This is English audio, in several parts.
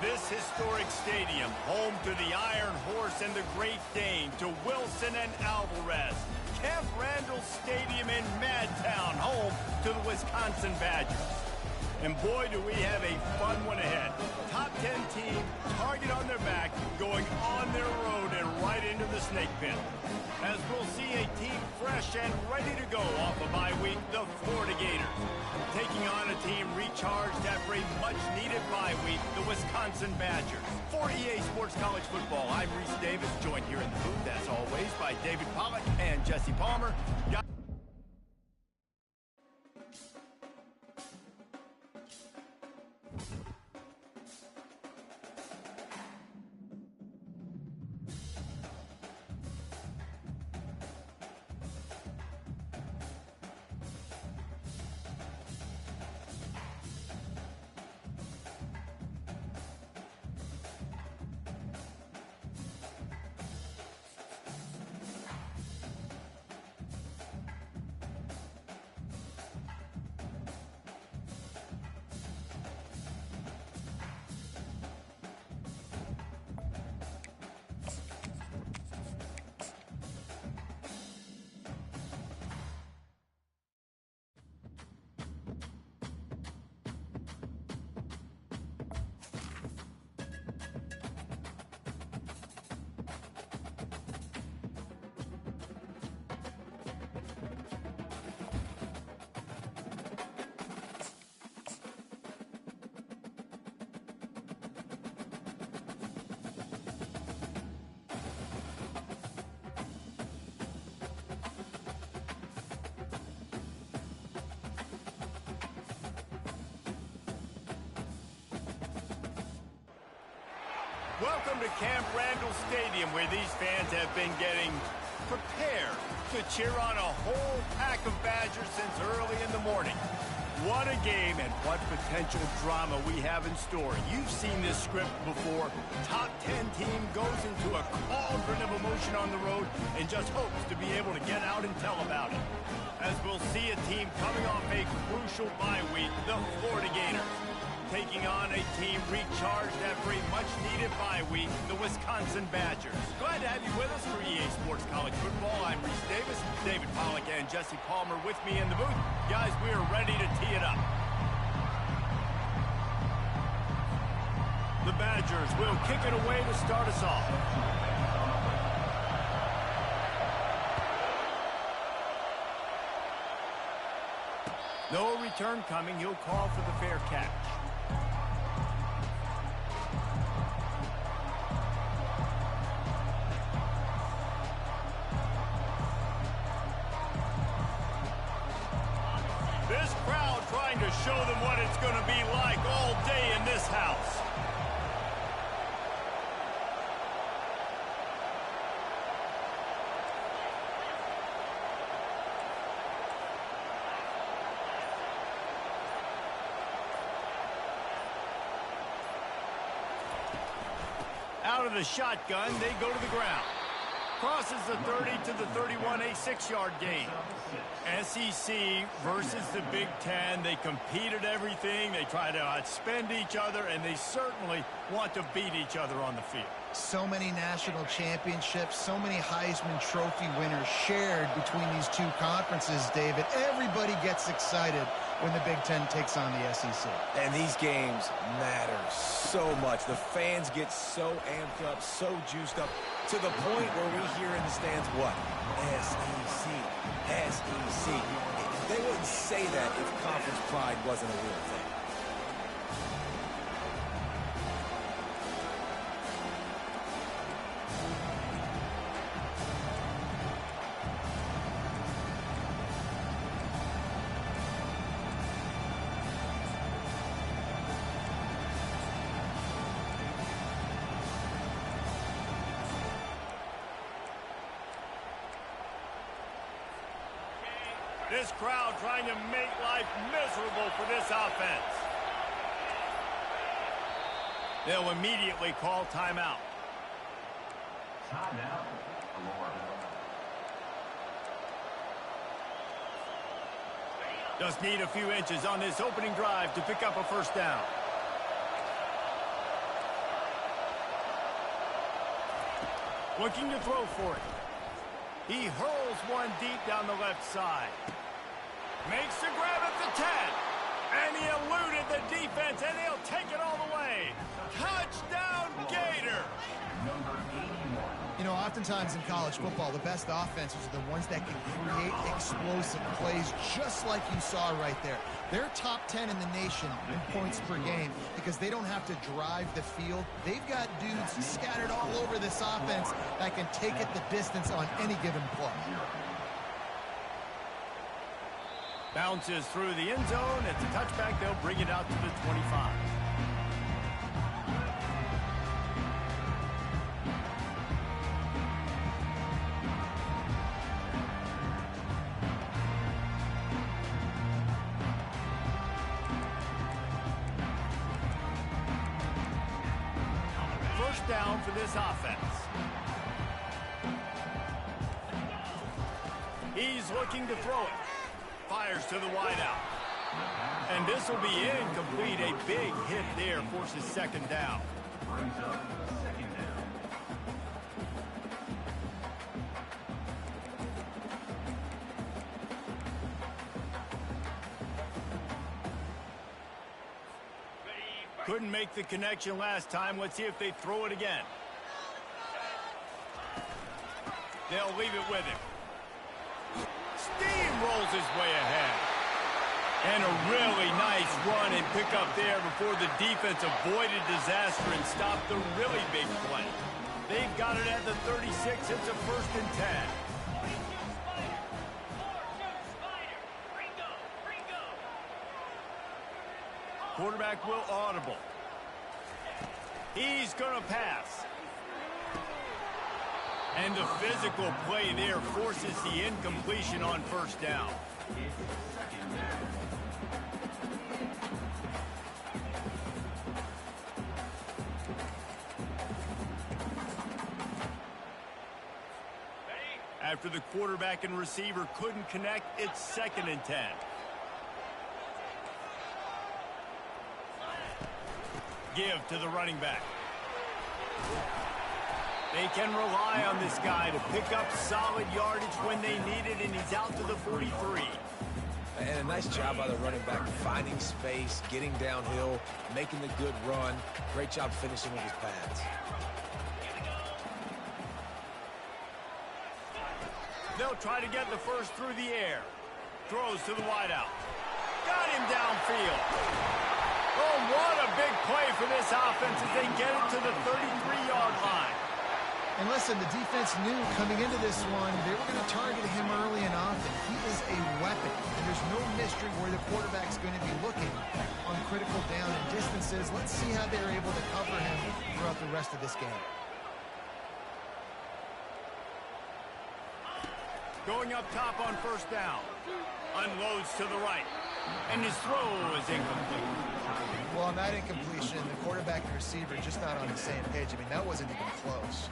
This historic stadium, home to the Iron Horse and the Great Dane, to Wilson and Alvarez. Camp Randall Stadium in Madtown, home to the Wisconsin Badgers. And boy, do we have a fun one ahead. Top 10 team, target on their back, going on their road and right into the snake pit. As we'll see a team fresh and ready to go off a bye week, the Florida Gators. Taking on a team recharged after a much-needed bye week, the Wisconsin Badgers. For EA Sports College Football, I'm Reese Davis, joined here in the booth, as always, by David Pollack and Jesse Palmer. Welcome to Camp Randall Stadium, where these fans have been getting prepared to cheer on a whole pack of Badgers since early in the morning. What a game and what potential drama we have in store. You've seen this script before. Top 10 team goes into a cauldron of emotion on the road and just hopes to be able to get out and tell about it. As we'll see a team coming off a crucial bye week, the Florida Gators. Taking on a team recharged after a much-needed bye week, the Wisconsin Badgers. Glad to have you with us for EA Sports College Football. I'm Reese Davis, David Pollack and Jesse Palmer with me in the booth. Guys, we are ready to tee it up. The Badgers will kick it away to start us off. No return coming. He'll call for the fair catch. This crowd trying to show them what it's going to be like all day in this house. Out of the shotgun, they go to the ground. Crosses the 30 to the 31, a 6-yard gain. SEC versus the Big Ten. They compete at everything. They try to outspend each other, and they certainly want to beat each other on the field. So many national championships, so many Heisman Trophy winners shared between these two conferences, David. Everybody gets excited when the Big Ten takes on the SEC. And these games matter so much. The fans get so amped up, so juiced up, to the point where we hear in the stands, what? SEC, SEC. They wouldn't say that if conference pride wasn't a real thing. This crowd trying to make life miserable for this offense. They'll immediately call timeout. Timeout. Just need a few inches on this opening drive to pick up a first down. Looking to throw for it. He hurls one deep down the left side. Makes the grab at the 10. And he eluded the defense, and he'll take it all the way. Touchdown, Gator! You know, oftentimes in college football, the best offenses are the ones that can create explosive plays, just like you saw right there. They're top 10 in the nation in points per game because they don't have to drive the field. They've got dudes scattered all over this offense that can take it the distance on any given play. Bounces through the end zone. It's a touchback. They'll bring it out to the 25. First down for this offense. He's looking to throw it. Fires to the wideout. And this will be incomplete. A big hit there forces second down. Couldn't make the connection last time. Let's see if they throw it again. They'll leave it with him. Steamrolls his way ahead. And a really nice run and pick up there before the defense avoided disaster and stopped the really big play. They've got it at the 36. It's a 1st and 10. Quarterback will audible. He's going to pass. And the physical play there forces the incompletion on first down. After the quarterback and receiver couldn't connect, it's 2nd and 10. Give to the running back. They can rely on this guy to pick up solid yardage when they need it, and he's out to the 43. And a nice job by the running back, finding space, getting downhill, making the good run. Great job finishing with his pads. They'll try to get the first through the air. Throws to the wideout. Got him downfield. Oh, what a big play for this offense as they get it to the 33-yard line. And listen, the defense knew coming into this one, they were going to target him early and often. He is a weapon, and there's no mystery where the quarterback's going to be looking on critical down and distances. Let's see how they're able to cover him throughout the rest of this game. Going up top on first down. Unloads to the right. And his throw is incomplete. Well, on that incompletion, the quarterback and receiver just not on the same page. I mean, that wasn't even close.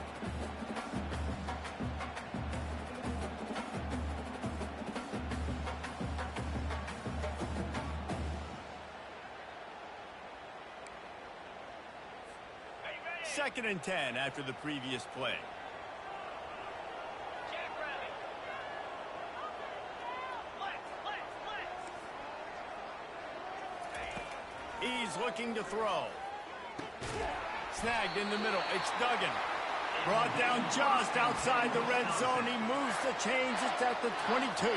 Second and 10 after the previous play. He's looking to throw. Snagged in the middle. It's Duggan. Brought down just outside the red zone. He moves the chains. It's at the 22.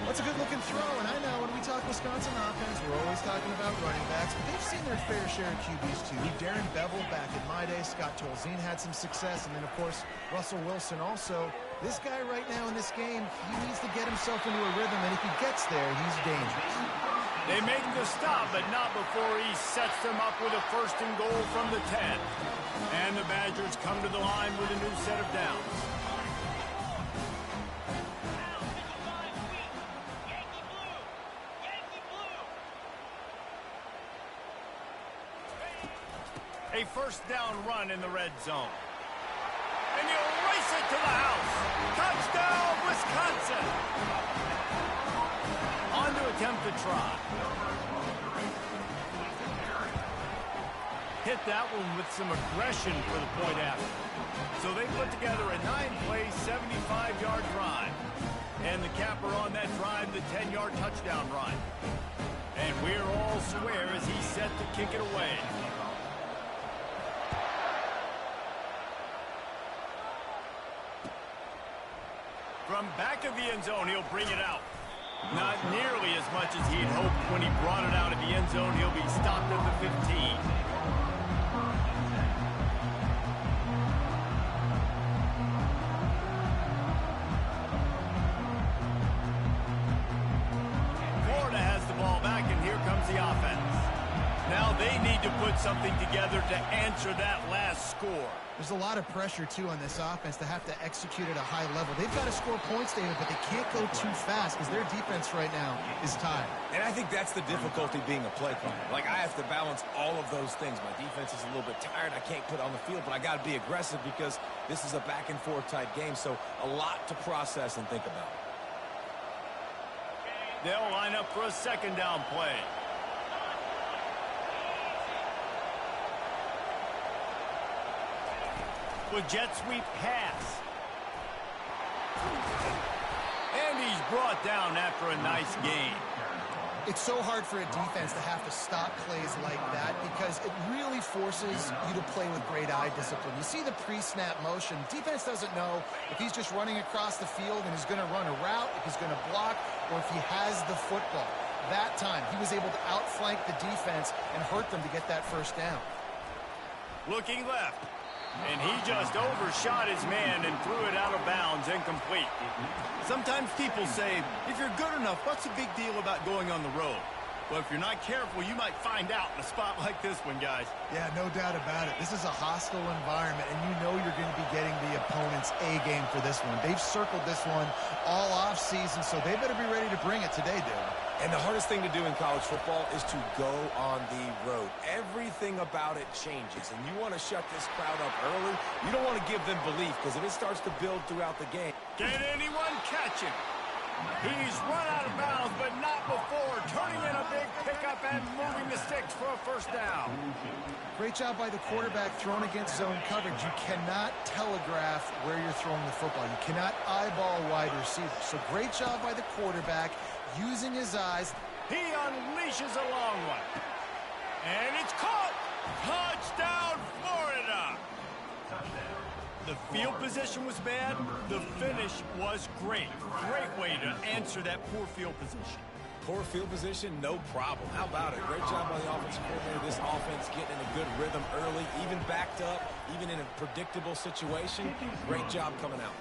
That's a good-looking throw, and I know when we talk Wisconsin offense, we're always talking about running backs, but they've seen their fair share of QBs too. Darren Bevel back in my day, Scott Tolzien had some success, and then, of course, Russell Wilson also. This guy right now in this game, he needs to get himself into a rhythm, and if he gets there, he's dangerous. They make the stop, but not before he sets them up with a 1st and goal from the 10. And the Badgers come to the line with a new set of downs. A 1st down run in the red zone. And you race it to the house. Touchdown, Wisconsin! On to attempt the try. Hit hit that one with some aggression for the point after. So they put together a 9-play, 75-yard drive. And the capper on that drive, the 10-yard touchdown run. And we're all square as he's set to kick it away. From back of the end zone, he'll bring it out. Not nearly as much as he'd hoped when he brought it out of the end zone. He'll be stopped at the 15. Florida has the ball back, and here comes the offense. Now they need to put something together to answer that last score. There's a lot of pressure, too, on this offense to have to execute at a high level. They've got to score points, David, but they can't go too fast because their defense right now is tired. And I think that's the difficulty being a play caller. Like, I have to balance all of those things. My defense is a little bit tired. I can't put it on the field, but I got to be aggressive because this is a back-and-forth type game, so a lot to process and think about. They'll line up for a second down play. With jet sweep pass. And he's brought down after a nice gain. It's so hard for a defense to have to stop plays like that because it really forces you to play with great eye discipline. You see the pre-snap motion. Defense doesn't know if he's just running across the field and he's going to run a route, if he's going to block, or if he has the football. That time, he was able to outflank the defense and hurt them to get that first down. Looking left. And he just overshot his man and threw it out of bounds, incomplete. Sometimes people say, if you're good enough, what's the big deal about going on the road? Well, if you're not careful, you might find out in a spot like this one, guys. Yeah, no doubt about it. This is a hostile environment, and you know you're going to be getting the opponent's A game for this one. They've circled this one all off season, so they better be ready to bring it today, dude. And the hardest thing to do in college football is to go on the road. Everything about it changes, and you want to shut this crowd up early. You don't want to give them belief, because if it starts to build throughout the game. Can anyone catch him? He's run out of bounds, but not before turning in a big pickup and moving the sticks for a first down. Great job by the quarterback throwing against zone coverage. You cannot telegraph where you're throwing the football. You cannot eyeball wide receivers. So great job by the quarterback using his eyes. He unleashes a long one. And it's caught. Touchdown, Florida. The field position was bad. The finish was great. Great way to answer that poor field position. Poor field position, no problem. How about it? Great job by the offensive coordinator. This offense getting in a good rhythm early, even backed up, even in a predictable situation. Great job coming out.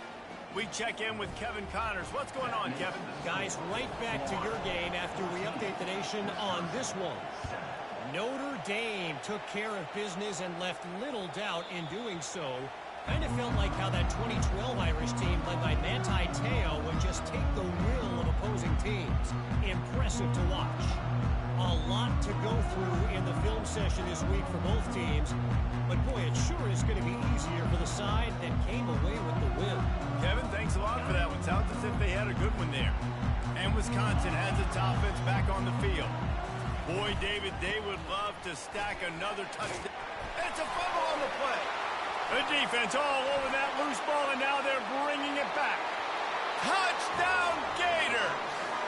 We check in with Kevin Connors. What's going on, Kevin? Guys, right back to your game after we update the nation on this one. Notre Dame took care of business and left little doubt in doing so. Kind of felt like how that 2012 Irish team led by Manti Te'o would just take the will of opposing teams. Impressive to watch. A lot to go through in the film session this week for both teams. But boy, it sure is going to be easier for the side that came away with the win. Kevin, thanks a lot for that one. Sounds as if they had a good one there. And Wisconsin has its offense back on the field. Boy, David, they would love to stack another touchdown. It's a fumble on the play. The defense all over that loose ball, and now they're bringing it back. Touchdown, Gators!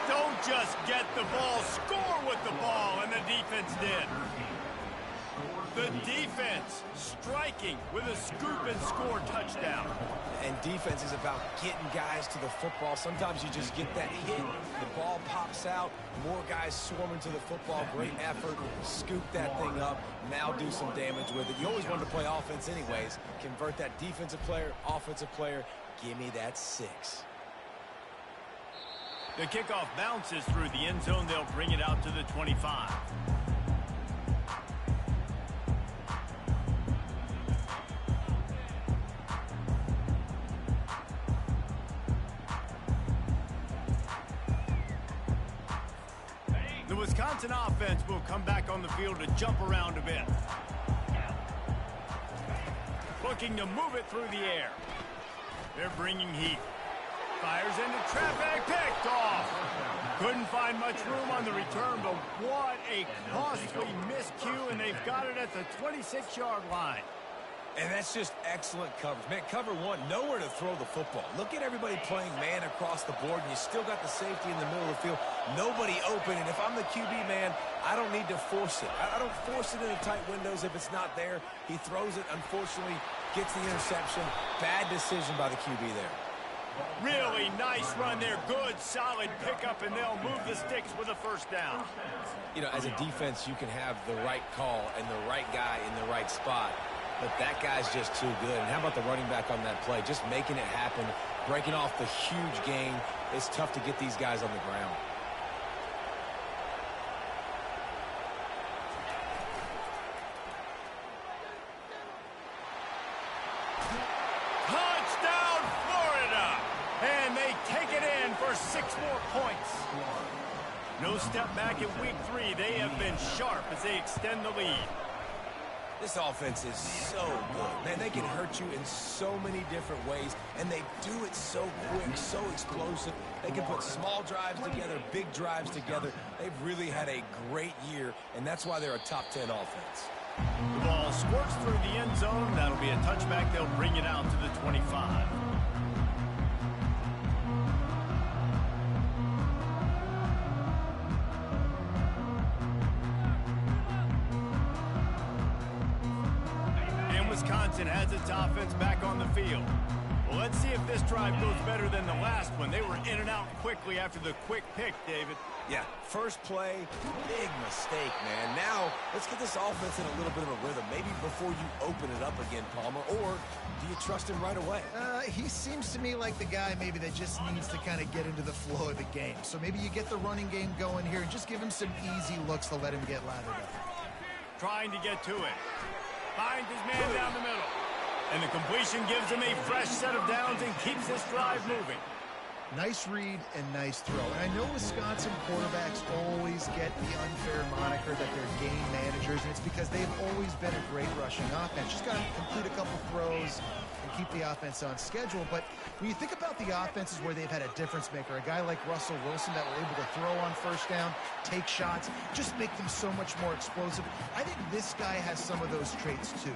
Don't just get the ball, score with the ball, and the defense did. The defense striking with a scoop and score touchdown. And defense is about getting guys to the football. Sometimes you just get that hit, the ball pops out, more guys swarming to the football. Great effort, scoop that thing up, now do some damage with it. You always wanted to play offense anyways. Convert that defensive player, offensive player, give me that 6. The kickoff bounces through the end zone. They'll bring it out to the 25. The Wisconsin offense will come back on the field to jump around a bit. Looking to move it through the air. They're bringing heat. Fires into traffic, picked off. Couldn't find much room on the return, but what a costly miscue, and they've got it at the 26-yard line. And that's just excellent coverage. Man, cover one, nowhere to throw the football. Look at everybody playing man across the board, and you still got the safety in the middle of the field. Nobody open, and if I'm the QB, man, I don't need to force it. I don't force it into tight windows if it's not there. He throws it, unfortunately, gets the interception. Bad decision by the QB there. Really nice run there. Good, solid pickup, and they'll move the sticks with a first down. You know, as a defense, you can have the right call and the right guy in the right spot. But that guy's just too good. And how about the running back on that play? Just making it happen, breaking off the huge gain. It's tough to get these guys on the ground. Touchdown, Florida! And they take it in for 6 more points. No step back in week 3. They have been sharp as they extend the lead. This offense is so good. Man, they can hurt you in so many different ways, and they do it so quick, so explosive. They can put small drives together, big drives together. They've really had a great year, and that's why they're a top 10 offense. The ball squirts through the end zone. That'll be a touchback. They'll bring it out to the 25. Wisconsin has its offense back on the field. Well, let's see if this drive goes better than the last one. They were in and out quickly after the quick pick, David. Yeah, first play, big mistake, man. Now, let's get this offense in a little bit of a rhythm. Maybe before you open it up again, Palmer, or do you trust him right away? He seems to me like the guy maybe that just needs to kind of get into the flow of the game. So maybe you get the running game going here and just give him some easy looks to let him get lathered up. Trying to get to it. Finds his man down the middle. And the completion gives him a fresh set of downs and keeps this drive moving. Nice read and nice throw. And I know Wisconsin quarterbacks always get the unfair moniker that they're game managers, and it's because they've always been a great rushing offense. Just got to complete a couple throws and keep the offense on schedule. But when you think about the offenses where they've had a difference maker, a guy like Russell Wilson that were able to throw on first down, take shots, just make them so much more explosive. I think this guy has some of those traits too.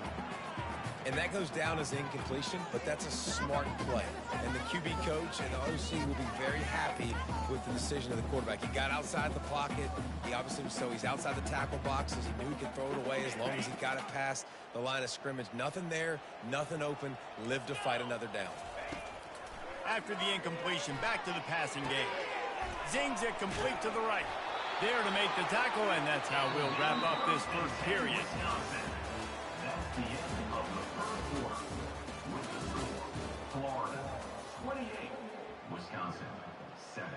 And that goes down as incompletion, but that's a smart play. And the QB coach and the OC will be very happy with the decision of the quarterback. He got outside the pocket. He obviously, so he's outside the tackle boxes. He knew he could throw it away as long as he got it past the line of scrimmage. Nothing there, nothing open. Live to fight another down. After the incompletion, back to the passing game. Zings it complete to the right. There to make the tackle, and that's how we'll wrap up this first period. Florida 28, Wisconsin 7.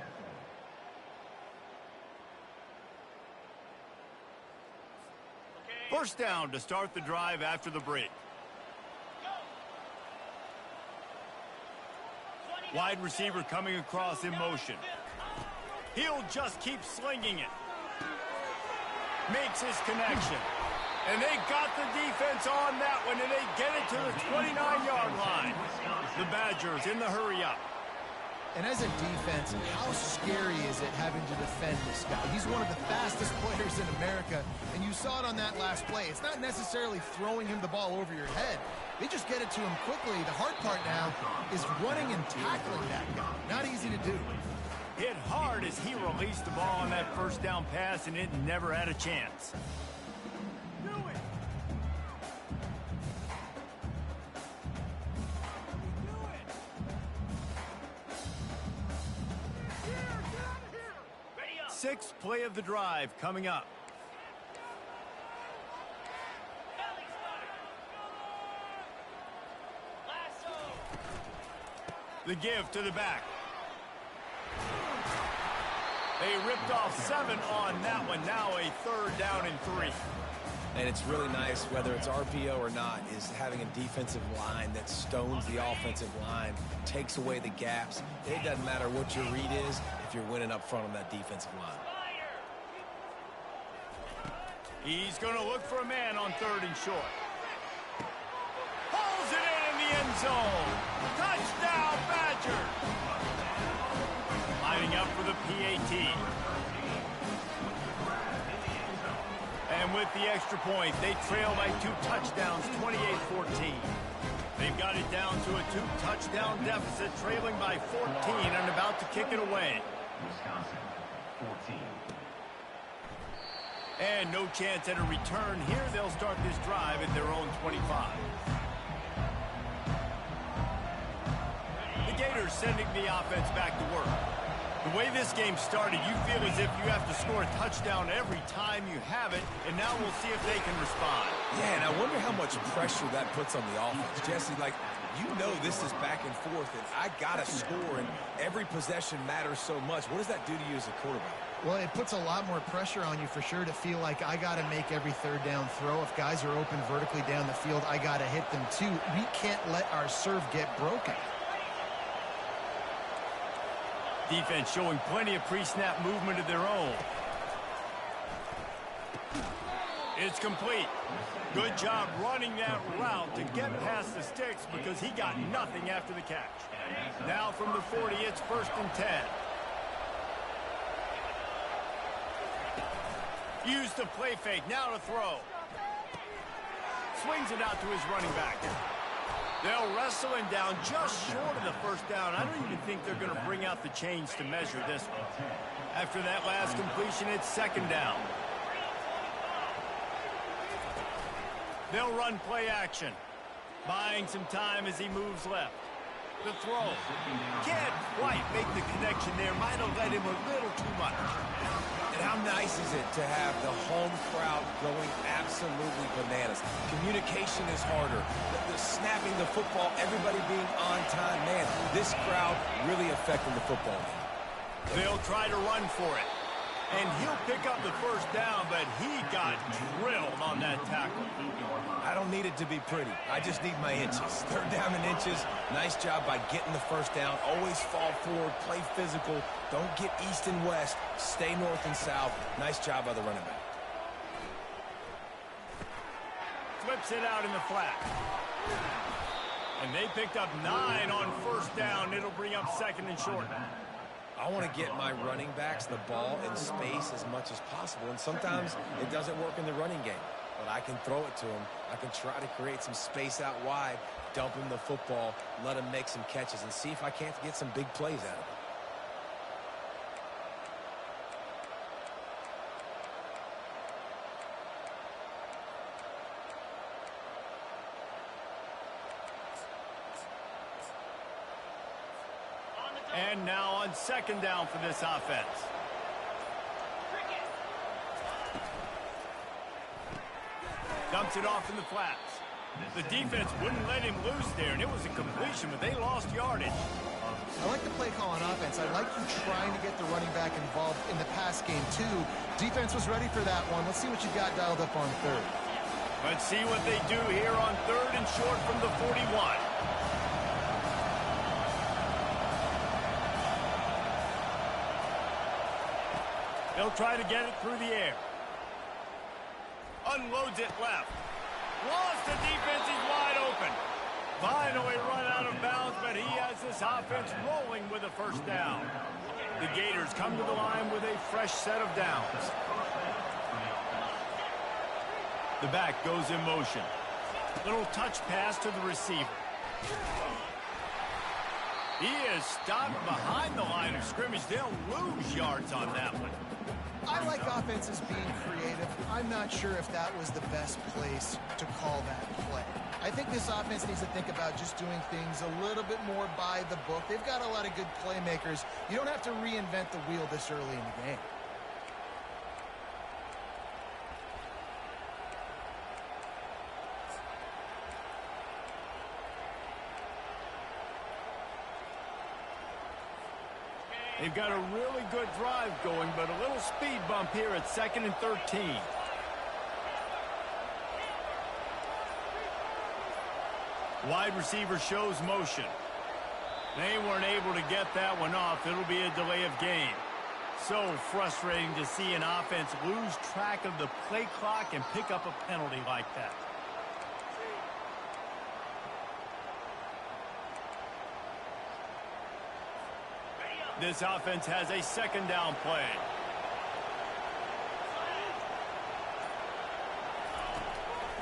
First down to start the drive after the break. Wide receiver coming across in motion. He'll just keep slinging it. Makes his connection. And they got the defense on that one, and they get it to the 29-yard line. The Badgers in the hurry up. And as a defense, how scary is it having to defend this guy? He's one of the fastest players in America, and you saw it on that last play. It's not necessarily throwing him the ball over your head. They just get it to him quickly. The hard part now is running and tackling that guy. Not easy to do. Hit hard as he released the ball on that first down pass, and it never had a chance. Sixth play of the drive coming up. The give to the back. They ripped off 7 on that one. Now a third down and 3. And it's really nice, whether it's RPO or not, is having a defensive line that stones the offensive line, takes away the gaps. It doesn't matter what your read is if you're winning up front on that defensive line. He's going to look for a man on third and short. Pulls it in the end zone. Touchdown, Badgers. lining up for the PAT. And with the extra point, they trail by 2 touchdowns, 28-14. They've got it down to a 2-touchdown deficit, trailing by 14 and about to kick it away. Wisconsin, 14. And no chance at a return here. They'll start this drive at their own 25. The Gators sending the offense back to work. The way this game started, you feel as if you have to score a touchdown every time you have it, and now we'll see if they can respond. Yeah, and I wonder how much pressure that puts on the offense. Jesse, like, you know this is back and forth, and I got to score, and every possession matters so much. What does that do to you as a quarterback? Well, it puts a lot more pressure on you for sure to feel like I got to make every third down throw. If guys are open vertically down the field, I got to hit them too. We can't let our serve get broken. Defense showing plenty of pre-snap movement of their own. It's complete. Good job running that route to get past the sticks because he got nothing after the catch. Now from the 40, it's 1st and 10. Used the play fake, now to throw. Swings it out to his running back. They'll wrestle him down just short of the 1st down. I don't even think they're going to bring out the chains to measure this one. After that last completion, it's 2nd down. They'll run play action, buying some time as he moves left. The throw. Can't quite make the connection there. Might have led him a little too much. And how nice is it to have the home crowd going absolutely bananas? Communication is harder. The snapping the football, everybody being on time. Man, this crowd really affecting the football game. They'll try to run for it. And he'll pick up the 1st down, but he got drilled on that tackle. I don't need it to be pretty. I just need my inches. 3rd down and inches. Nice job by getting the 1st down. Always fall forward, play physical. Don't get east and west. Stay north and south. Nice job by the running back. Flips it out in the flat. And they picked up 9 on 1st down. It'll bring up 2nd and short. I want to get my running backs the ball in space as much as possible, and sometimes it doesn't work in the running game. But I can throw it to him. I can try to create some space out wide, dump him the football, let him make some catches, and see if I can't get some big plays out of him. And now on 2nd down for this offense. Dumps it off in the flats. The defense wouldn't let him loose there, and it was a completion, but they lost yardage. I like the play call on offense. I like you trying to get the running back involved in the pass game, too. Defense was ready for that one. Let's see what you got dialed up on 3rd. Let's see what they do here on 3rd and short from the 41. They'll try to get it through the air. Unloads it left. Lost the defense. He's wide open. Finally run out of bounds, but he has this offense rolling with a 1st down. The Gators come to the line with a fresh set of downs. The back goes in motion. Little touch pass to the receiver. He is stopped behind the line of scrimmage. They'll lose yards on that one. I like offenses being creative. I'm not sure if that was the best place to call that play. I think this offense needs to think about just doing things a little bit more by the book. They've got a lot of good playmakers. You don't have to reinvent the wheel this early in the game. They've got a really good drive going, but a little speed bump here at 2nd and 13. Wide receiver shows motion. They weren't able to get that one off. It'll be a delay of game. So frustrating to see an offense lose track of the play clock and pick up a penalty like that. This offense has a second down play.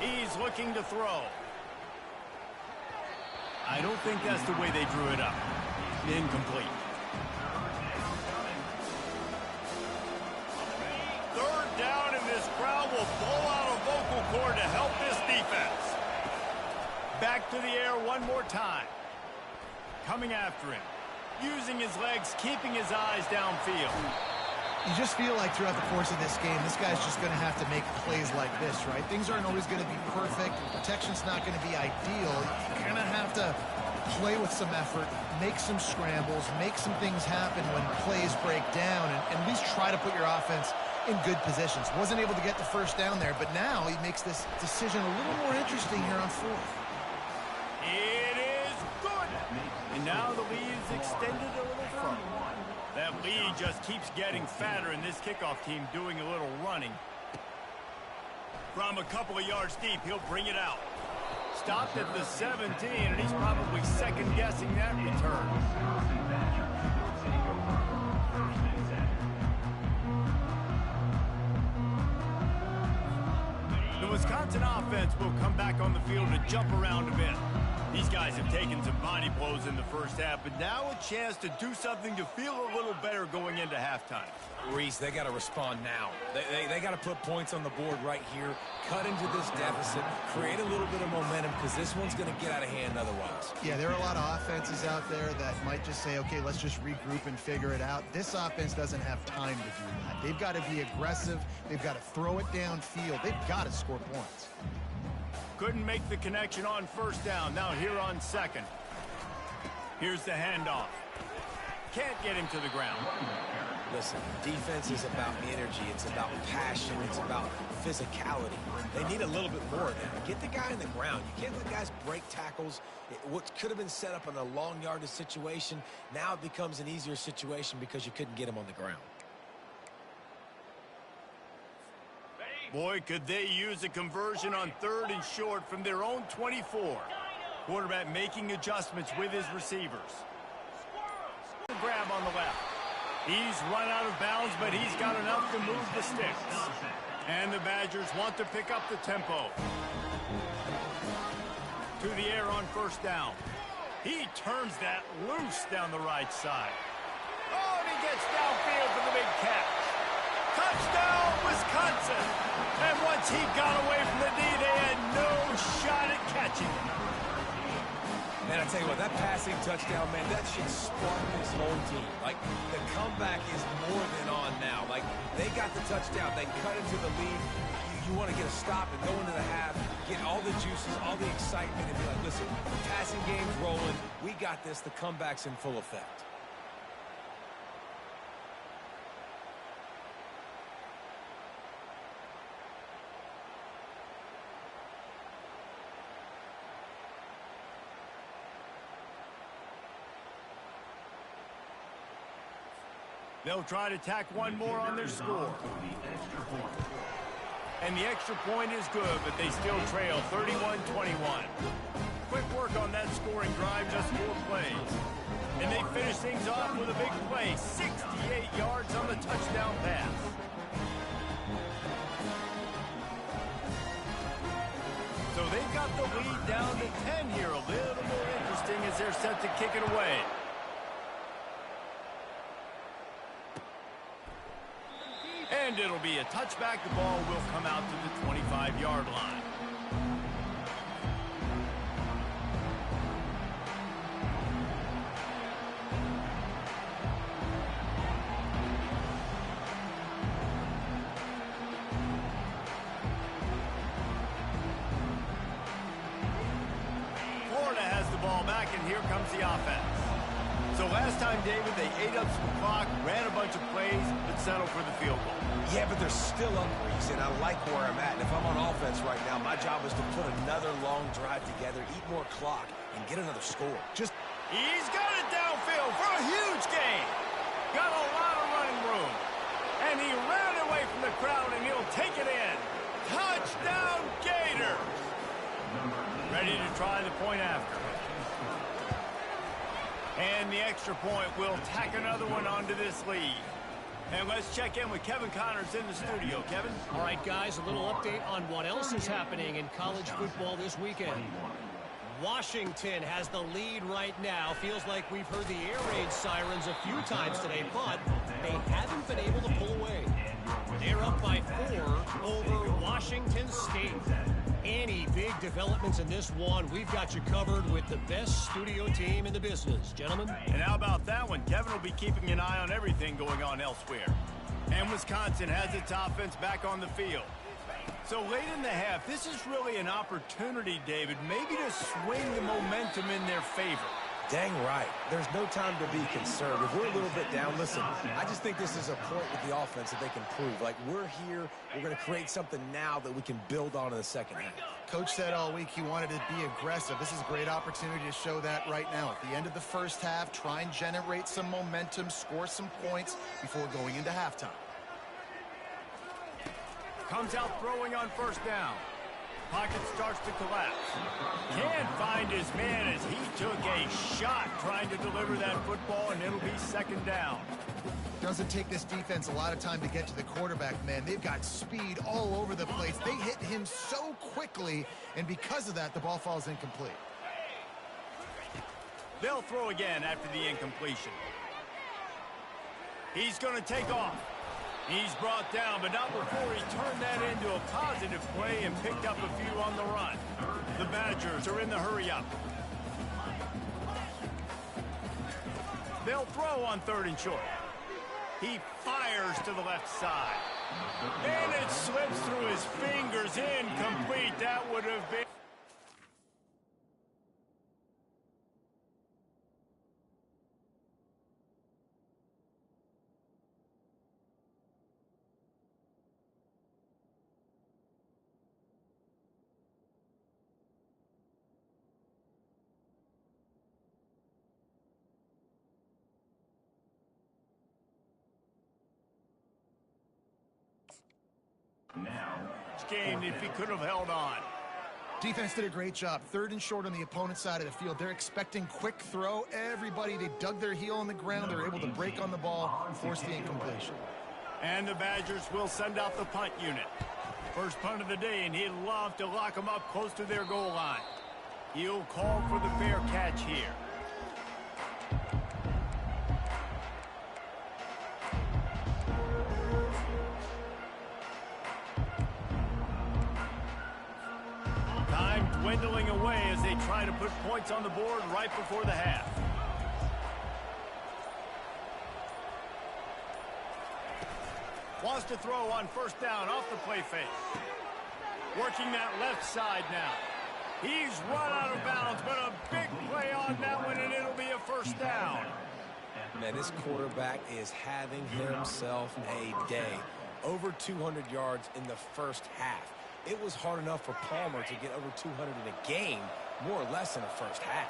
He's looking to throw. I don't think that's the way they drew it up. Incomplete. Third down, and this crowd will blow out a vocal cord to help this defense. Back to the air one more time. Coming after him. Using his legs, keeping his eyes downfield. You just feel like throughout the course of this game, this guy's just going to have to make plays like this, right? Things aren't always going to be perfect. Protection's not going to be ideal. You're going to have to play with some effort, make some scrambles, make some things happen when plays break down, and at least try to put your offense in good positions. Wasn't able to get the first down there, but now he makes this decision a little more interesting here on fourth. It is good. And now the lead is extended a little further. That lead just keeps getting fatter, and this kickoff team doing a little running. From a couple of yards deep, he'll bring it out. Stopped at the 17, and he's probably second-guessing that return. The Wisconsin offense will come back on the field to jump around a bit. These guys have taken some body blows in the first half, but now a chance to do something to feel a little better going into halftime. Reese, they got to respond now. They got to put points on the board right here, cut into this deficit, create a little bit of momentum, because this one's going to get out of hand otherwise. Yeah, there are a lot of offenses out there that might just say, okay, let's just regroup and figure it out. This offense doesn't have time to do that. They've got to be aggressive. They've got to throw it downfield. They've got to score points. Couldn't make the connection on first down. Now here on second. Here's the handoff. Can't get him to the ground. Listen, defense is about energy. It's about passion. It's about physicality. They need a little bit more of that. Get the guy in the ground. You can't let guys break tackles. What could have been set up in a long yardage situation, now it becomes an easier situation because you couldn't get him on the ground. Boy, could they use a conversion on third and short from their own 24. Quarterback making adjustments with his receivers. Grab on the left. He's run out of bounds, but he's got enough to move the sticks. And the Badgers want to pick up the tempo. To the air on first down. He turns that loose down the right side. Oh, and he gets downfield for the big catch. Touchdown, Wisconsin! And once he got away from the D, they had no shot at catching him. Man, I tell you what, that passing touchdown, man, that should spark this whole team. Like, the comeback is more than on now. Like, they got the touchdown. They cut into the lead. You want to get a stop and go into the half, get all the juices, all the excitement, and be like, listen, the passing game's rolling. We got this. The comeback's in full effect. They'll try to tack one more on their score. And the extra point is good, but they still trail 31-21. Quick work on that scoring drive, just 4 plays. And they finish things off with a big play, 68 yards on the touchdown pass. So they've got the lead down to 10 here, a little more interesting as they're set to kick it away. And it'll be a touchback. The ball will come out to the 25-yard line. Florida has the ball back, and here comes the offense. So last time, David, they ate up some clock, ran a bunch of plays, but settled for the field goal. Yeah, but they're still up, Reese, and I like where I'm at. And if I'm on offense right now, my job is to put another long drive together, eat more clock, and get another score. He's got it downfield for a huge gain. Got a lot of running room. And he ran away from the crowd, and he'll take it in. Touchdown, Gators! Ready to try the point after. And the extra point will tack another one onto this lead. And let's check in with Kevin Connors in the studio. Kevin? All right, guys, a little update on what else is happening in college football this weekend. Washington has the lead right now. Feels like we've heard the air raid sirens a few times today, but they haven't been able to pull away. They're up by 4 over Washington State. Any big developments in this one, we've got you covered with the best studio team in the business, gentlemen. And how about that one? Kevin will be keeping an eye on everything going on elsewhere. And Wisconsin has its offense back on the field. So late in the half, this is really an opportunity, David, maybe to swing the momentum in their favor. Dang right. There's no time to be concerned. If we're a little bit down, listen, I just think this is a point with the offense that they can prove. Like, we're here, we're going to create something now that we can build on in the second half. Coach said all week he wanted to be aggressive. This is a great opportunity to show that right now. At the end of the first half, try and generate some momentum, score some points before going into halftime. Comes out throwing on first down. Pocket starts to collapse. Can't find his man as he took a shot trying to deliver that football, and it'll be second down. Doesn't take this defense a lot of time to get to the quarterback, man. They've got speed all over the place. They hit him so quickly, and because of that, the ball falls incomplete. They'll throw again after the incompletion. He's going to take off. He's brought down, but not before he turned that into a positive play and picked up a few on the run. The Badgers are in the hurry-up. They'll throw on 3rd and short. He fires to the left side. And it slips through his fingers, incomplete. That would have been... game if he could have held on. Defense did a great job. 3rd and short on the opponent's side of the field. They're expecting quick throw. Everybody, they dug their heel on the ground. They're able to break on the ball and force the incompletion. And the Badgers will send out the punt unit. First punt of the day, and he'd love to lock them up close to their goal line. He'll call for the fair catch here. Dwindling away as they try to put points on the board right before the half. Wants to throw on first down off the play fake. Working that left side now. He's run out of bounds, but a big play on that one, and it'll be a first down. Man, this quarterback is having himself a day. Over 200 yards in the first half. It was hard enough for Palmer to get over 200 in a game, more or less in the first half.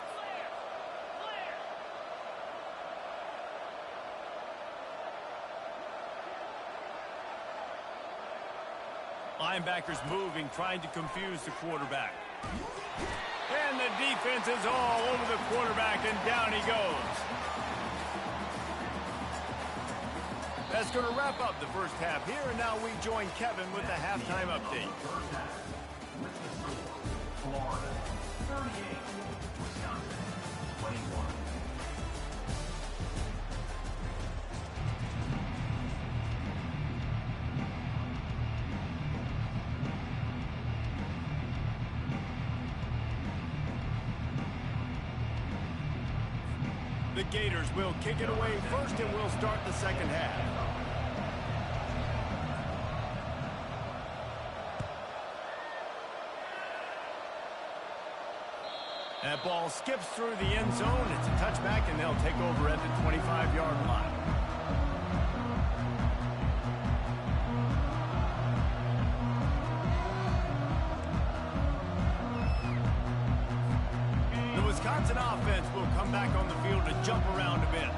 Linebackers moving, trying to confuse the quarterback. And the defense is all over the quarterback, and down he goes. That's going to wrap up the first half here, and now we join Kevin with the halftime update. Florida 38, Wisconsin 21. The Gators will kick it away first, and we'll start the second half. That ball skips through the end zone. It's a touchback, and they'll take over at the 25-yard line. The Wisconsin offense will come back on the field to jump around a bit.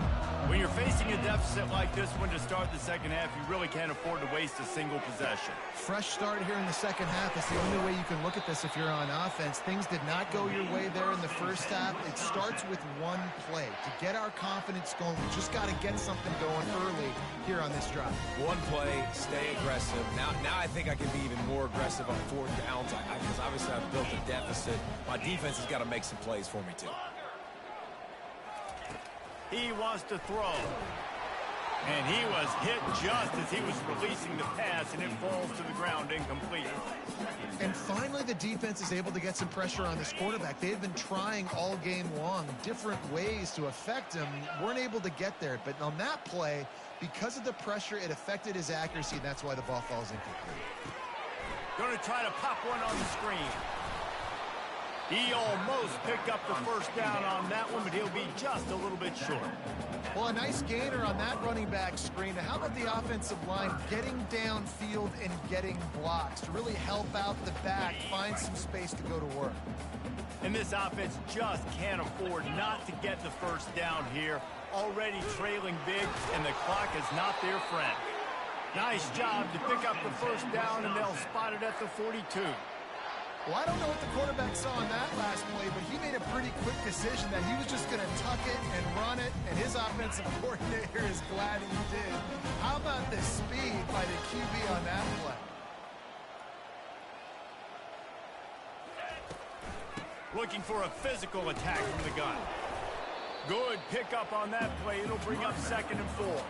When you're facing a deficit like this one to start the second half, you really can't afford to waste a single possession. Fresh start here in the second half. That's the only way you can look at this if you're on offense. Things did not go your way there in the first half. It starts with one play. To get our confidence going, we just got to get something going early here on this drive. One play, stay aggressive. Now I think I can be even more aggressive on fourth downs because obviously I've built a deficit. My defense has got to make some plays for me, too. He wants to throw. And he was hit just as he was releasing the pass, and it falls to the ground incomplete. And finally, the defense is able to get some pressure on this quarterback. They had been trying all game long different ways to affect him. Weren't able to get there. But on that play, because of the pressure, it affected his accuracy, and that's why the ball falls incomplete. Going to try to pop one on the screen. He almost picked up the first down on that one, but he'll be just a little bit short. Well, a nice gainer on that running back screen. How about the offensive line getting downfield and getting blocks to really help out the back, find some space to go to work? And this offense just can't afford not to get the first down here. Already trailing big, and the clock is not their friend. Nice job to pick up the first down, and they'll spot it at the 42. Well, I don't know what the quarterback saw on that last play, but he made a pretty quick decision that he was just going to tuck it and run it, and his offensive coordinator is glad he did. How about the speed by the QB on that play? Looking for a physical attack from the gun. Good pickup on that play. It'll bring up 2nd and 4.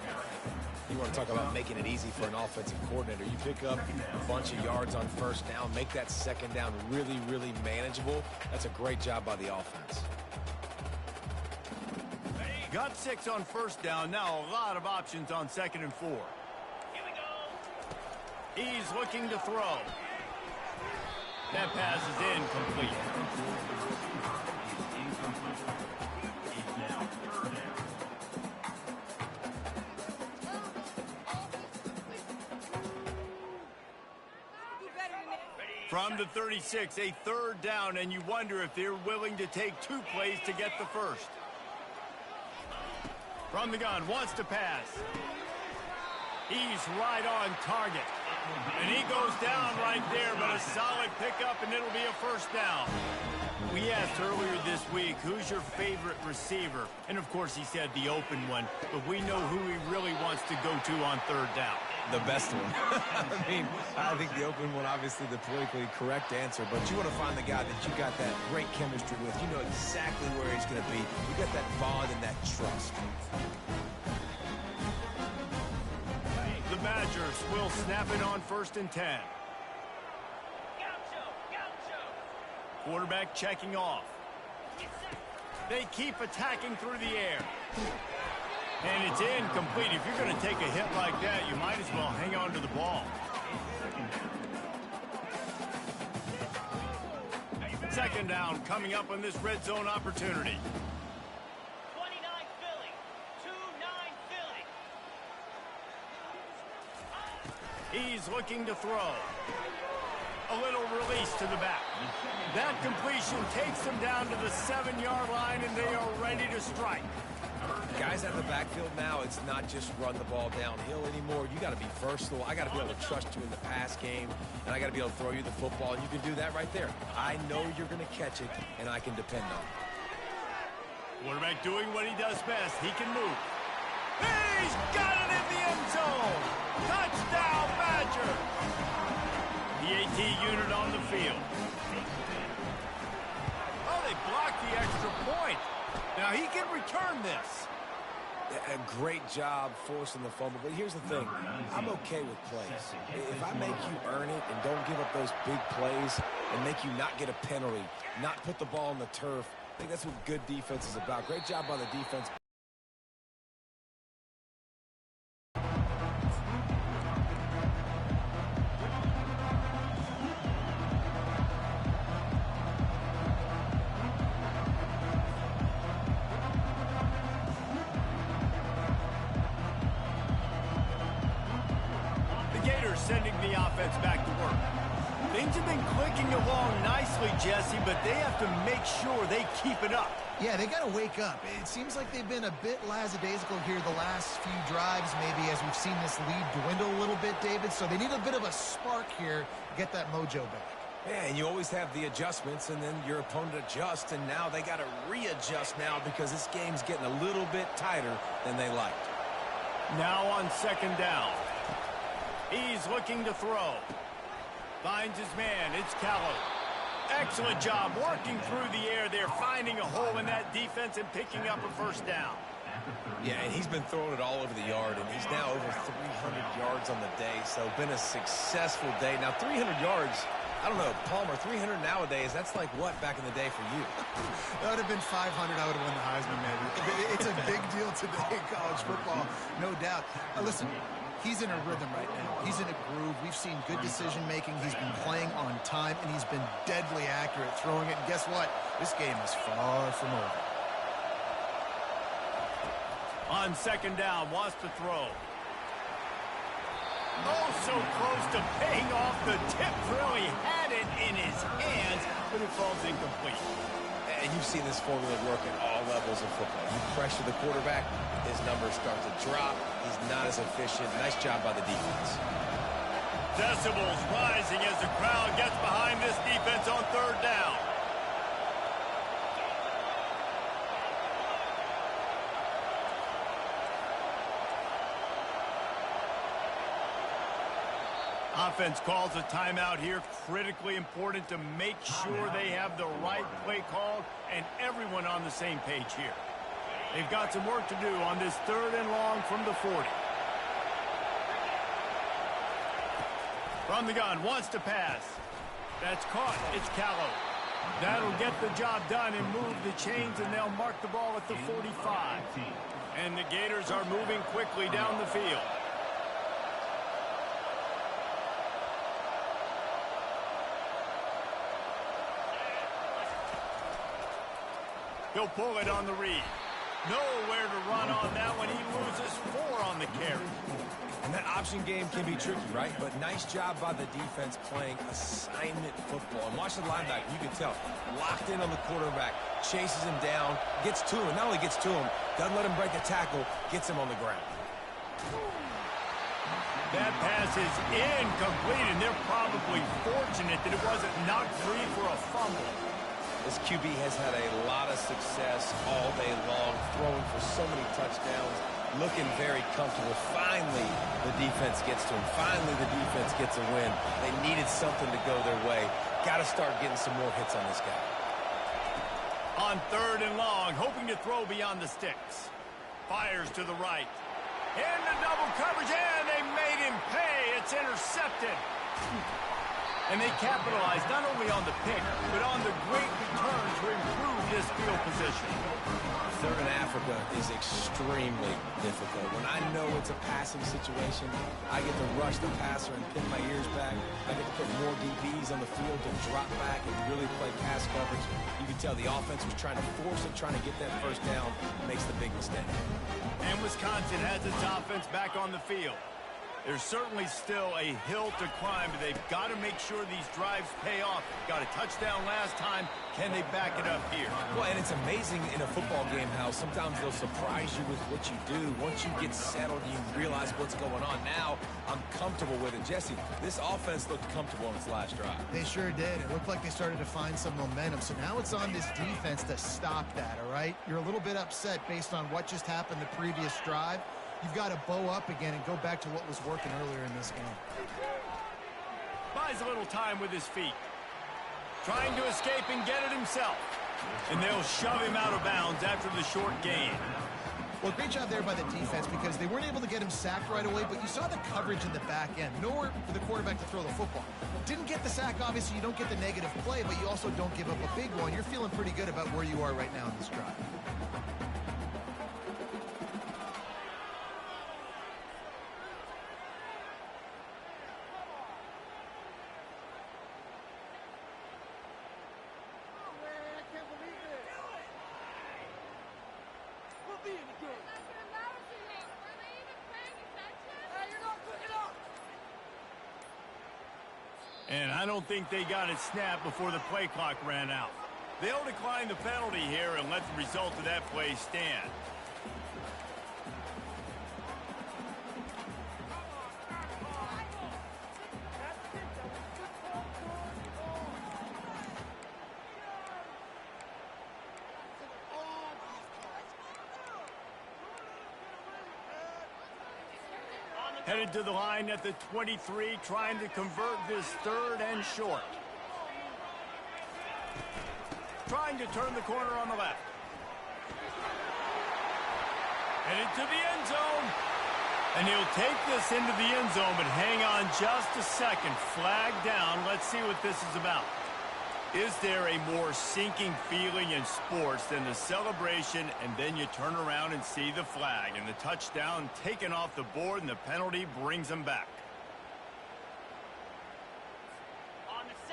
You want to talk about making it easy for an offensive coordinator. You pick up a bunch of yards on first down, make that second down really, really manageable. That's a great job by the offense. Got 6 on first down. Now a lot of options on 2nd and 4. Here we go. He's looking to throw. That pass is incomplete. From the 36, a 3rd down, and you wonder if they're willing to take 2 plays to get the first. From the gun, wants to pass. He's right on target. And he goes down right there, but a solid pickup, and it'll be a first down. We asked earlier this week, who's your favorite receiver? And, of course, he said the open one, but we know who he really wants to go to on 3rd down. The best one. I think the open one, obviously the politically correct answer, but you want to find the guy that you got that great chemistry with. You know exactly where he's going to be. You got that bond and that trust. The Badgers will snap it on 1st and 10. Quarterback checking off. They keep attacking through the air. And it's incomplete. If you're going to take a hit like that, you might as well hang on to the ball. Second down coming up on this red zone opportunity. 29 Philly. 2-9 Philly. He's looking to throw. A little release to the back. That completion takes them down to the 7-yard line, and they are ready to strike. Guys out of the backfield now, it's not just run the ball downhill anymore. You got to be versatile. I got to be able to trust you in the pass game, and I got to be able to throw you the football, and you can do that right there. I know you're going to catch it, and I can depend on it. Quarterback doing what he does best. He can move. He's got it in the end zone. Touchdown, Badger. The AT unit on the field. Oh, they blocked the extra point. Now he can return this. A great job forcing the fumble, but here's the thing. I'm okay with plays. If I make you earn it and don't give up those big plays and make you not get a penalty, not put the ball on the turf, I think that's what good defense is about. Great job by the defense. Sending the offense back to work. Things have been clicking along nicely quickly, Jesse, but they have to make sure they keep it up. Yeah, they got to wake up. It seems like they've been a bit lackadaisical here the last few drives, maybe, as we've seen this lead dwindle a little bit, David. So they need a bit of a spark here to get that mojo back. Yeah, and you always have the adjustments, and then your opponent adjusts, and now they got to readjust now because this game's getting a little bit tighter than they liked. Now on second down. He's looking to throw. Finds his man. It's Callow. Excellent job working through the air there, finding a hole in that defense and picking up a first down. Yeah, and he's been throwing it all over the yard, and he's now over 300 yards on the day, so been a successful day. Now, 300 yards, I don't know, Palmer, 300 nowadays, that's like what back in the day for you? That would have been 500. I would have won the Heisman, maybe. It's a big deal today in college football, no doubt. Listen, he's in a rhythm right now. He's in a groove. We've seen good decision-making. He's been playing on time, and he's been deadly accurate throwing it. And guess what? This game is far from over. On second down, wants to throw. Oh, so close to paying off the tip. Really had it in his hands, but it falls incomplete. And you've seen this formula work at all levels of football. You pressure the quarterback, his numbers start to drop. He's not as efficient. Nice job by the defense. Decibels rising as the crowd gets behind this defense on third down. Offense calls a timeout here. Critically important to make sure they have the right play called and everyone on the same page here. They've got some work to do on this third and long from the 40. From the gun, wants to pass. That's caught. It's Callow. That'll get the job done and move the chains, and they'll mark the ball at the 45. And the Gators are moving quickly down the field. He'll pull it on the read. Nowhere to run on that one. He loses 4 on the carry. And that option game can be tricky, right? But nice job by the defense playing assignment football. And watch the linebacker. You can tell. Locked in on the quarterback. Chases him down. Gets to him. Not only gets to him, doesn't let him break a tackle. Gets him on the ground. That pass is incomplete, and they're probably fortunate that it wasn't knocked free for a fumble. This QB has had a lot of success all day long, throwing for so many touchdowns, looking very comfortable. Finally, the defense gets to him. Finally, the defense gets a win. They needed something to go their way. Got to start getting some more hits on this guy. On third and long, hoping to throw beyond the sticks. Fires to the right. In the double coverage, and they made him pay. It's intercepted. And they capitalized not only on the pick, but on the great return to improve this field position. Third in Africa is extremely difficult. When I know it's a passing situation, I get to rush the passer and pin my ears back. I get to put more DBs on the field to drop back and really play pass coverage. You can tell the offense was trying to force it, trying to get that first down, makes the big mistake. And Wisconsin has its offense back on the field. There's certainly still a hill to climb, but they've got to make sure these drives pay off. Got a touchdown last time. Can they back it up here? Well, and it's amazing in a football game how sometimes they'll surprise you with what you do. Once you get settled, you realize what's going on. Now, I'm comfortable with it. Jesse, this offense looked comfortable on its last drive. They sure did. It looked like they started to find some momentum. So now it's on this defense to stop that, all right? You're a little bit upset based on what just happened the previous drive. You've got to bow up again and go back to what was working earlier in this game. Buys a little time with his feet. Trying to escape and get it himself. And they'll shove him out of bounds after the short gain. Well, great job there by the defense because they weren't able to get him sacked right away, but you saw the coverage in the back end. Nowhere for the quarterback to throw the football. Didn't get the sack, obviously. You don't get the negative play, but you also don't give up a big one. You're feeling pretty good about where you are right now in this drive. And I don't think they got it snapped before the play clock ran out. They'll decline the penalty here and let the result of that play stand. Headed to the line at the 23, trying to convert this third and short. Trying to turn the corner on the left. Headed to the end zone. And he'll take this into the end zone, but hang on just a second. Flag down. Let's see what this is about. Is there a more sinking feeling in sports than the celebration and then you turn around and see the flag and the touchdown taken off the board and the penalty brings them back?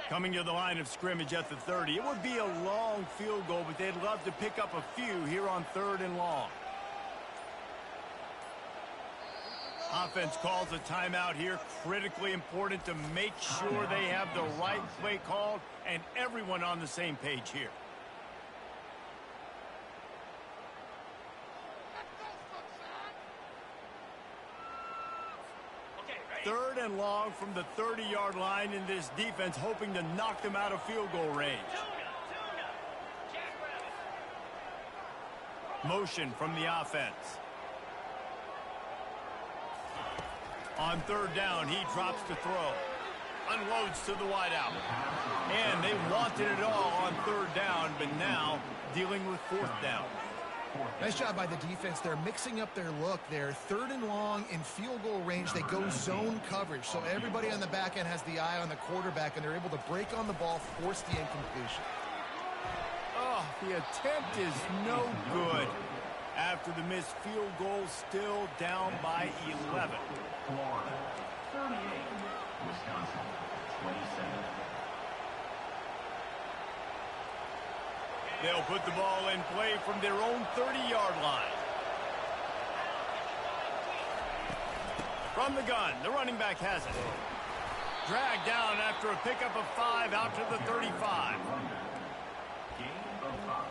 Coming to the line of scrimmage at the 30. It would be a long field goal, but they'd love to pick up a few here on 3rd and long. Offense calls a timeout here. Critically important to make sure they have the right play called and everyone on the same page here. Third and long from the 30-yard line in this defense, hoping to knock them out of field goal range. Motion from the offense. On 3rd down, he drops to throw. Unloads to the wideout. And they wanted it all on 3rd down, but now dealing with 4th down. Nice job by the defense. They're mixing up their look there. 3rd and long in field goal range. They go zone coverage. So everybody on the back end has the eye on the quarterback, and they're able to break on the ball, force the incompletion. Oh, the attempt is no good. After the missed field goal, still down by 11. Florida, 38. Wisconsin, 27. They'll put the ball in play from their own 30-yard line. From the gun, the running back has it. Dragged down after a pickup of 5 out to the 35. Gain of 5.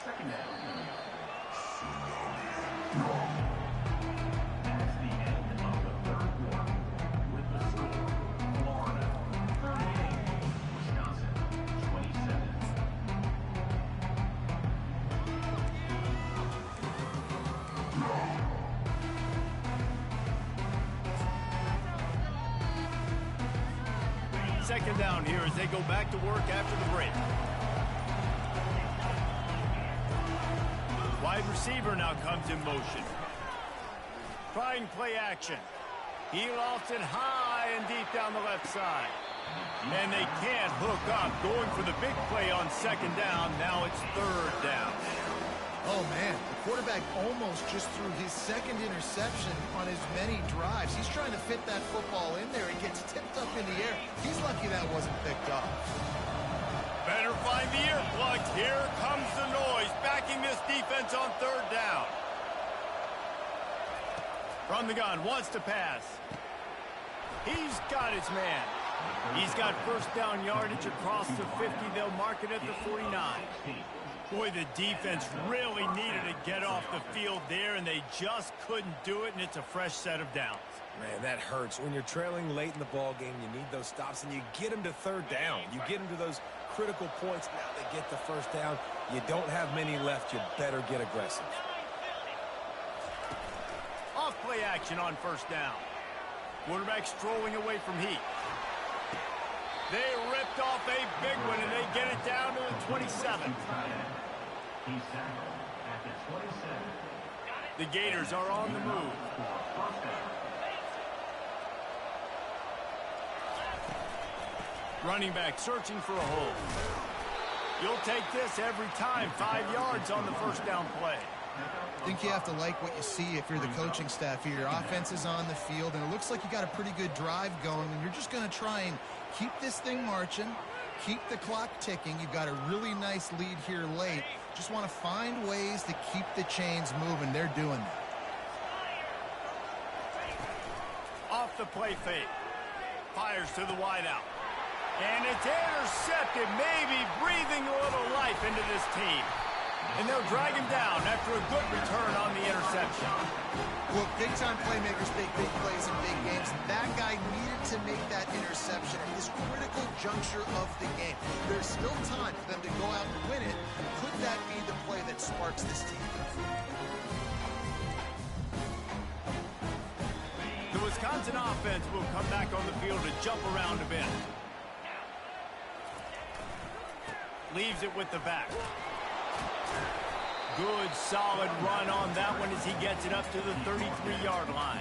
2nd down. That's the end of the 3rd quarter. With the score, Florida, 38. Wisconsin, 27. Second down here as they go back to work after the break. Wide receiver now comes in motion. Trying play action. He lost it high and deep down the left side. And they can't hook up. Going for the big play on 2nd down. Now it's 3rd down. Oh, man. The quarterback almost just threw his 2nd interception on as many drives. He's trying to fit that football in there. It gets tipped up in the air. He's lucky that wasn't picked off. Better find the earplugs. Here comes the noise. Backing this defense on 3rd down. From the gun. Wants to pass. He's got his man. He's got 1st down yardage across the 50. They'll mark it at the 49. Boy, the defense really needed to get off the field there, and they just couldn't do it, and it's a fresh set of downs. Man, that hurts. When you're trailing late in the ball game, you need those stops, and you get them to 3rd down. You get them to those critical points. Now they get the 1st down. You don't have many left. You better get aggressive. Off play action on 1st down. Quarterback strolling away from heat. They ripped off a big one, and they get it down to the 27. He's tackled at the 27. The Gators are on the move. Running back searching for a hole. You'll take this every time. 5 yards on the 1st down play. I think you have to like what you see if you're the coaching staff here. Your offense is on the field, and it looks like you got a pretty good drive going, and you're just going to try and keep this thing marching, keep the clock ticking. You've got a really nice lead here late. Just want to find ways to keep the chains moving. They're doing that. Off the play fake. fires to the wideout. And it's intercepted, maybe breathing a little life into this team. And they'll drag him down after a good return on the interception. Look, big-time playmakers make big plays in big games. That guy needed to make that interception at this critical juncture of the game. There's still time for them to go out and win it. Could that be the play that sparks this team? The Wisconsin offense will come back on the field to jump around a bit. Leaves it with the back. Good, solid run on that one as he gets it up to the 33-yard line.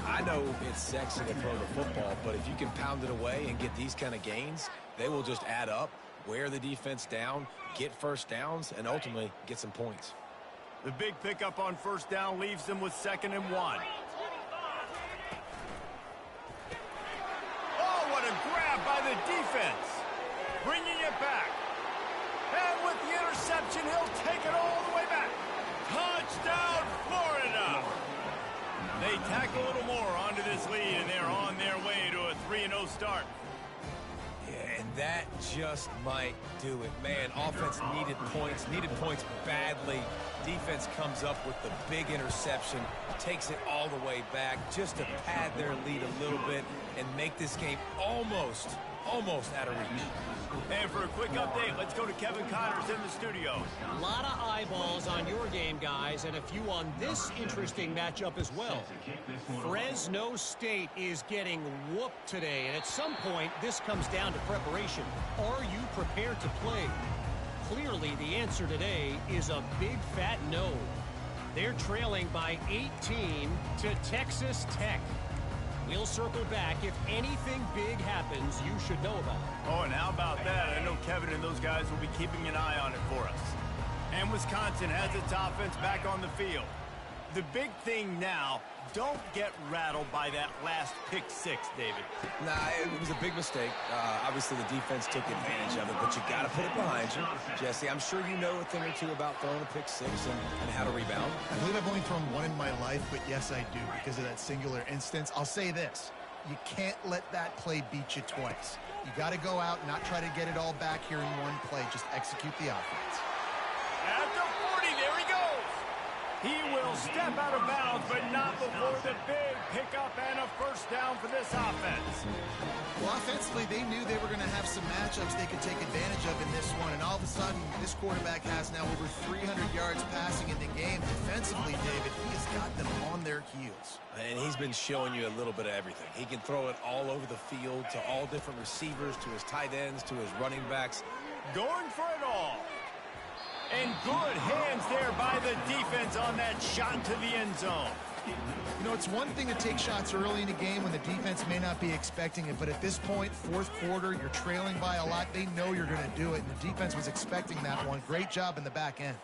I know it's sexy to throw the football, but if you can pound it away and get these kind of gains, they will just add up, wear the defense down, get first downs, and ultimately get some points. The big pickup on first down leaves them with 2nd and 1. Oh, what a grab by the defense. Bringing it back. And with the interception, he'll take it all the way back. Touchdown, Florida! They tack a little more onto this lead, and they're on their way to a 3-0 start. Yeah, and that just might do it. Man, offense needed points badly. Defense comes up with the big interception, takes it all the way back just to pad their lead a little bit and make this game almost out of reach. And for a quick update, let's go to Kevin Connors in the studio. A lot of eyeballs on your game, guys, and a few on this interesting matchup as well. Fresno State is getting whooped today, and at some point, this comes down to preparation. Are you prepared to play? Clearly, the answer today is a big fat no. They're trailing by 18 to Texas Tech. We'll circle back. If anything big happens, you should know about it. Oh, and how about that? I know Kevin and those guys will be keeping an eye on it for us. And Wisconsin has its offense back on the field. The big thing now, don't get rattled by that last pick-6, David. Nah, it was a big mistake. Obviously, the defense took advantage of it, but you got to put it behind you. Jesse, I'm sure you know a thing or two about throwing a pick-6 and how to rebound. I believe I've only thrown one in my life, but yes, I do because of that singular instance. I'll say this. You can't let that play beat you twice. You got to go out and not try to get it all back here in one play. Just execute the offense. At the 40, there he goes. He will step out of bounds, but not before the big pickup and a first down for this offense. Well, offensively, they knew they were going to have some matchups they could take advantage of in this one, and all of a sudden, this quarterback has now over 300 yards passing in the game. Defensively, David, he has got them on their heels. And he's been showing you a little bit of everything. He can throw it all over the field to all different receivers, to his tight ends, to his running backs. Going for it all. And good hands there by the defense on that shot to the end zone. You know, it's one thing to take shots early in the game when the defense may not be expecting it, but at this point, fourth quarter, you're trailing by a lot. They know you're going to do it, and the defense was expecting that one. Great job in the back end.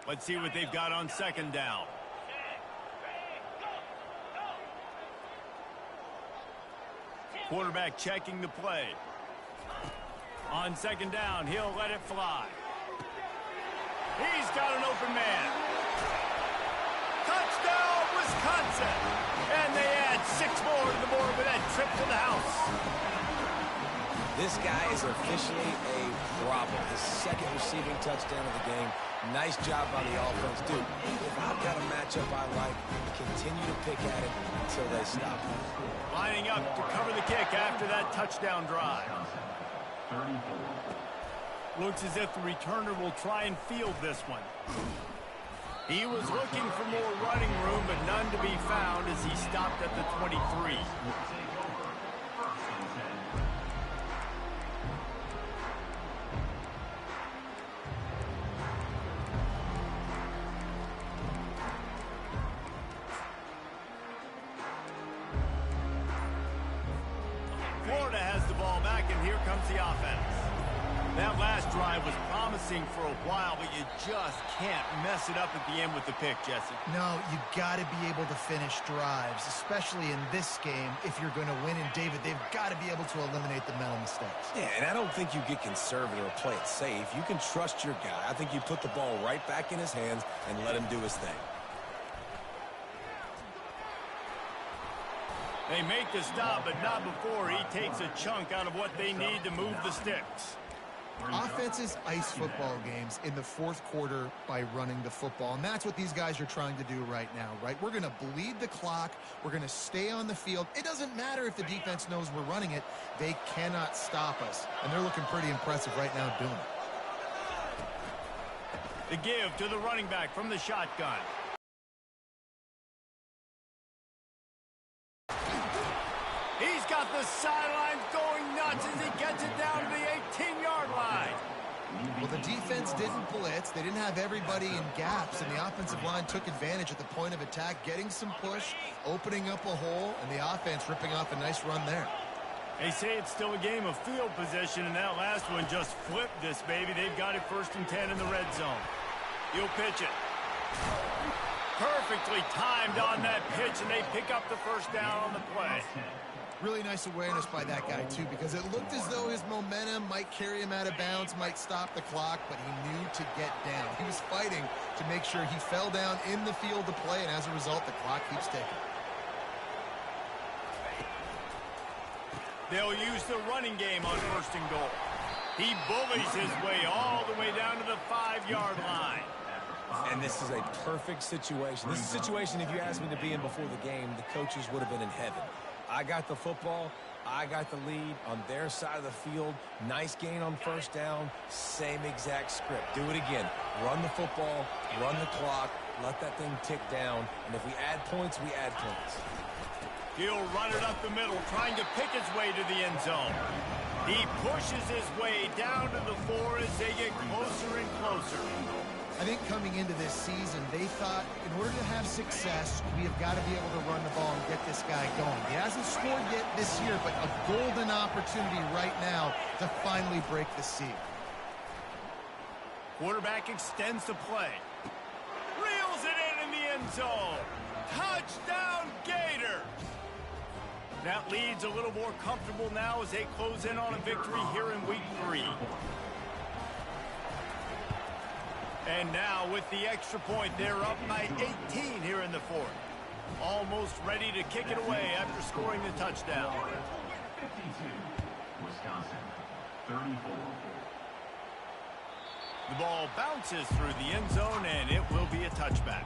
Let's see what they've got on 2nd down. Quarterback checking the play. On 2nd down, he'll let it fly. He's got an open man. Touchdown, Wisconsin. And they add 6 more to the board with that trip to the house. This guy is officially a problem. His 2nd receiving touchdown of the game. Nice job by the offense. Dude, if I've got a matchup I like, continue to pick at it until they stop. Lining up to cover the kick after that touchdown drive. Looks as if the returner will try and field this one. He was looking for more running room, but none to be found as he stopped at the 23. Florida has the ball back, and here comes the offense. That last drive was promising for a while, but you just can't mess it up at the end with the pick, Jesse. No, you got to be able to finish drives, especially in this game if you're going to win. And, David, they've got to be able to eliminate the mental mistakes. Yeah, and I don't think you get conservative or play it safe. You can trust your guy. I think you put the ball right back in his hands and let him do his thing. They make the stop, but not before he takes a chunk out of what they need to move the sticks. Offenses ice football games in the fourth quarter by running the football, and that's what these guys are trying to do right now, right? We're going to bleed the clock. We're going to stay on the field. It doesn't matter if the defense knows we're running it. They cannot stop us, and they're looking pretty impressive right now doing it. The give to the running back from the shotgun. He's got the sidelines going nuts as he gets it down to the 18-yard line. Well, the defense didn't blitz. They didn't have everybody in gaps, and the offensive line took advantage at the point of attack, getting some push, opening up a hole, and the offense ripping off a nice run there. They say it's still a game of field position, and that last one just flipped this baby. They've got it 1st and 10 in the red zone. He'll pitch it. Perfectly timed on that pitch, and they pick up the first down on the play. Really nice awareness by that guy, too, because it looked as though his momentum might carry him out of bounds, might stop the clock, but he knew to get down. He was fighting to make sure he fell down in the field to play, and as a result, the clock keeps ticking. They'll use the running game on 1st and goal. He bullies his way all the way down to the 5-yard line. And this is a perfect situation. This is a situation, if you asked me to be in before the game, the coaches would have been in heaven. I got the football. I got the lead on their side of the field. Nice gain on 1st down. Same exact script. Do it again. Run the football. Run the clock. Let that thing tick down. And if we add points, we add points. He'll run it up the middle, trying to pick his way to the end zone. He pushes his way down to the 4 as they get closer and closer. I think coming into this season, they thought in order to have success, we have got to be able to run the ball and get this guy going. He hasn't scored yet this year, but a golden opportunity right now to finally break the seal. Quarterback extends the play. Reels it in the end zone. Touchdown, Gator! That lead's a little more comfortable now as they close in on a victory here in week 3. And now with the extra point, they're up by 18 here in the 4th. Almost ready to kick it away after scoring the touchdown. 52, Wisconsin, 34. The ball bounces through the end zone, and it will be a touchback.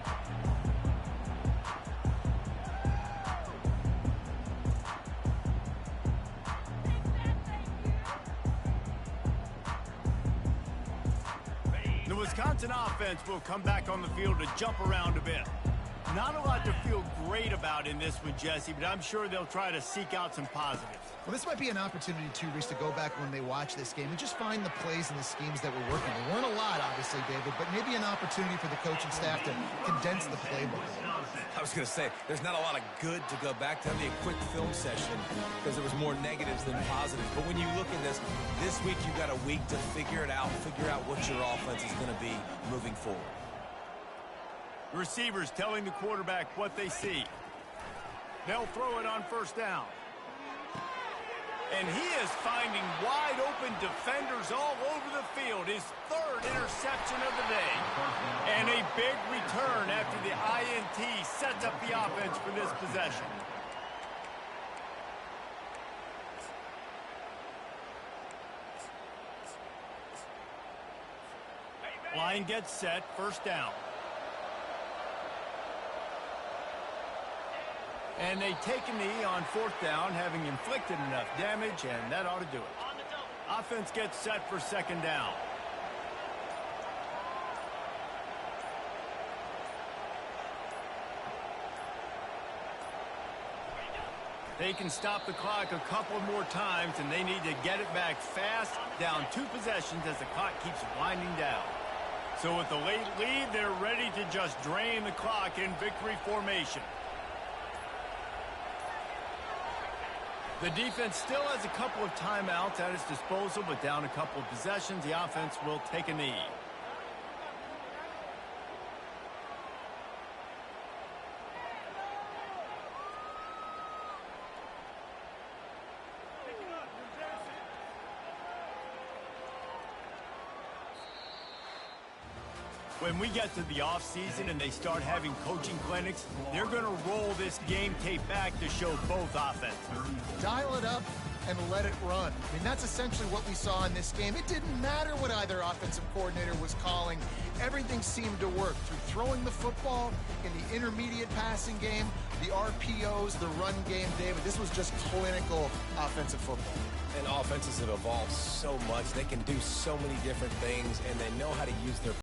The Wisconsin offense will come back on the field to jump around a bit. Not a lot to feel great about in this one, Jesse, but I'm sure they'll try to seek out some positives. Well, this might be an opportunity, too, Reese, to go back when they watch this game and just find the plays and the schemes that were working. There weren't a lot, obviously, David, but maybe an opportunity for the coaching staff to condense the playbook. I was going to say, there's not a lot of good to go back to. That'd be a quick film session because there was more negatives than positives. But when you look at this week you've got a week to figure it out, figure out what your offense is going to be moving forward. The receivers telling the quarterback what they see. They'll throw it on 1st down. And he is finding wide open defenders all over the field. His 3rd interception of the day. And a big return after the INT sets up the offense for this possession. Line gets set, 1st down. And they take a knee on 4th down, having inflicted enough damage, and that ought to do it. Offense gets set for 2nd down. They can stop the clock a couple more times, and they need to get it back fast, down 2 possessions as the clock keeps winding down. So with the late lead, they're ready to just drain the clock in victory formation. The defense still has a couple of timeouts at its disposal, but down a couple of possessions, the offense will take a knee. When we get to the offseason and they start having coaching clinics, they're going to roll this game tape back to show both offenses. Dial it up and let it run. I mean, that's essentially what we saw in this game. It didn't matter what either offensive coordinator was calling. Everything seemed to work through throwing the football in the intermediate passing game, the RPOs, the run game, David. This was just clinical offensive football. And offenses have evolved so much. They can do so many different things, and they know how to use their